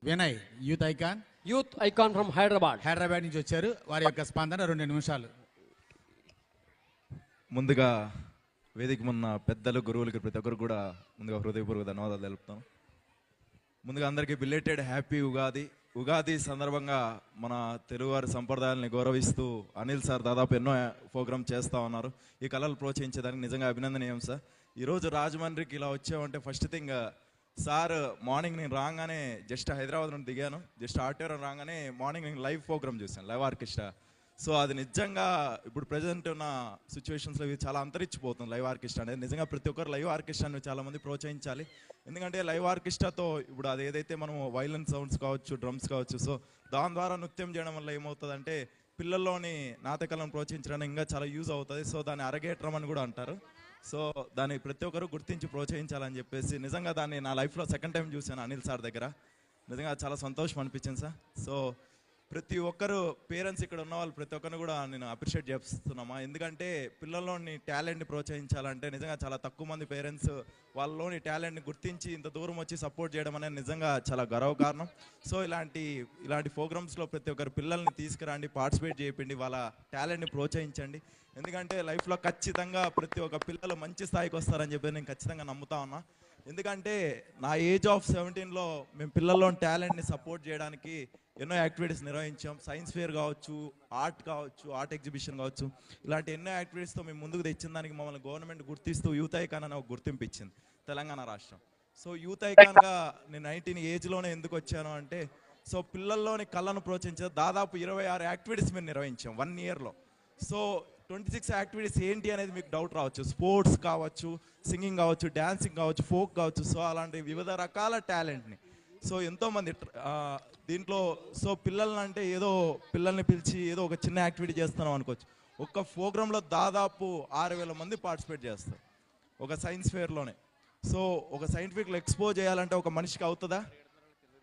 Vinay youth icon from Hyderabad నుంచి వచ్చారు. వారి యొక్క స్పందన 2 నిమిషాలు. ముందుగా వేదిక ఉన్న పెద్దలు, గురువులకి ప్రతి ఒక్కరు కూడా ముందుగా హృదయపూర్వక ధన్యవాదాలు తెలుపుతాను. ముందుగా అందరికీ బిలేటెడ్ హ్యాపీ ఉగాది. ఉగాది సందర్భంగా మన తెలుగువారి సంప్రదాయాలని గౌరవిస్తూ అనిల్ సార్ దాదాపు ఎన్నో ప్రోగ్రామ్ చేస్తూ ఉన్నారు. ఈ కళలు ప్రోత్సహించేదానికి నిజంగా అభినందనీయం సార్. ఈరోజు రాజమండ్రికి ఇలా వచ్చామంటే ఫస్ట్ థింగ్ సార్ మార్నింగ్ నేను రాగానే జస్ట్ హైదరాబాద్ నుండి దిగాను. జస్ట్ ఆటోలో రాగానే మార్నింగ్ నేను లైవ్ ప్రోగ్రామ్ చూశాను, లైవ్ ఆర్కెస్ట్రా. సో అది నిజంగా ఇప్పుడు ప్రజెంట్ ఉన్న సిచ్యువేషన్స్లో ఇది చాలా అంతరించిపోతుంది లైవ్ ఆర్కెస్ట్రా అనేది. నిజంగా ప్రతి ఒక్కరు లైవ్ ఆర్కెస్ట్రాని చాలామంది ప్రోత్సహించాలి. ఎందుకంటే లైవ్ ఆర్కెస్ట్రాతో ఇప్పుడు అది ఏదైతే మనం వైలెన్ సౌండ్స్ కావచ్చు, డ్రమ్స్ కావచ్చు, సో దాని ద్వారా నృత్యం చేయడం వల్ల ఏమవుతుందంటే పిల్లల్లోని నాటకాలను ప్రోత్సహించడానికి ఇంకా చాలా యూజ్ అవుతుంది. సో దాన్ని అరగేట్రం అని కూడా అంటారు. సో దాన్ని ప్రతి ఒక్కరు గుర్తించి ప్రోత్సహించాలని చెప్పేసి నిజంగా దాన్ని నా లైఫ్లో సెకండ్ టైం చూశాను అనిల్ సార్ దగ్గర. నిజంగా చాలా సంతోషం అనిపించింది సార్. సో ప్రతి ఒక్కరు పేరెంట్స్ ఇక్కడ ఉన్న వాళ్ళు ప్రతి ఒక్కరిని కూడా నేను అప్రిషియేట్ చేస్తున్నామా. ఎందుకంటే పిల్లల్లోని టాలెంట్ని ప్రోత్సహించాలంటే నిజంగా చాలా తక్కువ మంది పేరెంట్స్ వాళ్ళలోని టాలెంట్ని గుర్తించి ఇంత దూరం వచ్చి సపోర్ట్ చేయడం అనేది నిజంగా చాలా గర్వకారణం. సో ఇలాంటి ప్రోగ్రామ్స్లో ప్రతి ఒక్కరు పిల్లల్ని తీసుకురండి, పార్టిసిపేట్ చేయండి, వాళ్ళ టాలెంట్ని ప్రోత్సహించండి. ఎందుకంటే లైఫ్లో ఖచ్చితంగా ప్రతి ఒక్క పిల్లలు మంచి స్థాయికి వస్తారని చెప్పి నేను ఖచ్చితంగా నమ్ముతా ఉన్నా. ఎందుకంటే నా ఏజ్ ఆఫ్ 17లో మేము పిల్లల్లోని టాలెంట్ని సపోర్ట్ చేయడానికి ఎన్నో యాక్టివిటీస్ నిర్వహించాం. సైన్స్ ఫేర్ కావచ్చు, ఆర్ట్ ఎగ్జిబిషన్ కావచ్చు, ఇలాంటి ఎన్నో యాక్టివిటీస్తో మేము ముందుకు తెచ్చిన దానికి మమ్మల్ని గవర్నమెంట్ గుర్తిస్తూ యూత్ ఐకాన్ అనే ఒక గుర్తింపు ఇచ్చింది తెలంగాణ రాష్ట్రం. సో యూత్ ఐకాన్గా నేను 19 ఏజ్లోనే ఎందుకు వచ్చాను అంటే, సో పిల్లల్లోని కళను ప్రోత్సహించే దాదాపు 26 యాక్టివిటీస్ మేము నిర్వహించాం 1 ఇయర్లో. సో 26 యాక్టివిటీస్ ఏంటి అనేది మీకు డౌట్ రావచ్చు. స్పోర్ట్స్ కావచ్చు, సింగింగ్ కావచ్చు, డ్యాన్సింగ్ కావచ్చు, ఫోక్ కావచ్చు. సో అలాంటి వివిధ రకాల టాలెంట్ని సో ఎంతోమంది దీంట్లో సో పిల్లల్ని అంటే ఏదో పిల్లల్ని పిలిచి ఏదో ఒక చిన్న యాక్టివిటీ చేస్తున్నాం అనుకోవచ్చు. ఒక్క ప్రోగ్రాంలో దాదాపు 6,000 మంది పార్టిసిపేట్ చేస్తారు ఒక సైన్స్ ఫేర్లోనే. సో ఒక సైంటిఫిక్లో ఎక్స్పోజ్ చేయాలంటే ఒక మనిషికి అవుతుందా?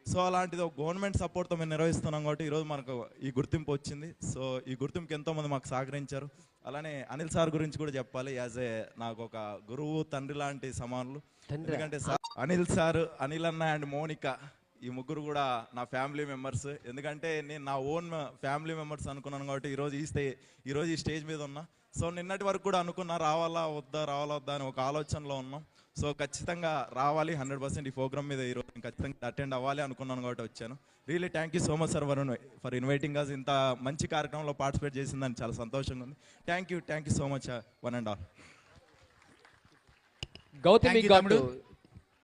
సో అలాంటిది ఒక గవర్నమెంట్ సపోర్ట్తో మేము నిర్వహిస్తున్నాం కాబట్టి ఈరోజు మనకు ఈ గుర్తింపు వచ్చింది. సో ఈ గుర్తింపుకి ఎంతోమంది మాకు సహకరించారు. అలానే అనిల్ సార్ గురించి కూడా చెప్పాలి. యాజ్ ఏ నాకు ఒక గురువు, తండ్రి లాంటి సమానులు. ఎందుకంటే అనిల్ సార్, అనిల్ అన్న అండ్ మోనిక ఈ ముగ్గురు కూడా నా ఫ్యామిలీ మెంబర్స్. ఎందుకంటే నేను నా ఓన్ ఫ్యామిలీ మెంబర్స్ అనుకున్నాను కాబట్టి ఈరోజు ఈ స్టేజ్ మీద ఉన్నా. సో నిన్నటి వరకు కూడా అనుకున్నా రావాలా వద్దా అని ఒక ఆలోచనలో ఉన్నాం. సో ఖచ్చితంగా రావాలి 100% ఈ ప్రోగ్రామ్ మీద ఈరోజు ఖచ్చితంగా అటెండ్ అవ్వాలి అనుకున్నాను కాబట్టి వచ్చాను. Really thank you so much sir for inviting us. ఇంత మంచి కార్యక్రమంలో పార్టిసిపేట్ చేసిందని చాలా సంతోషంగా ఉంది. Thank you so much one and all. Gautami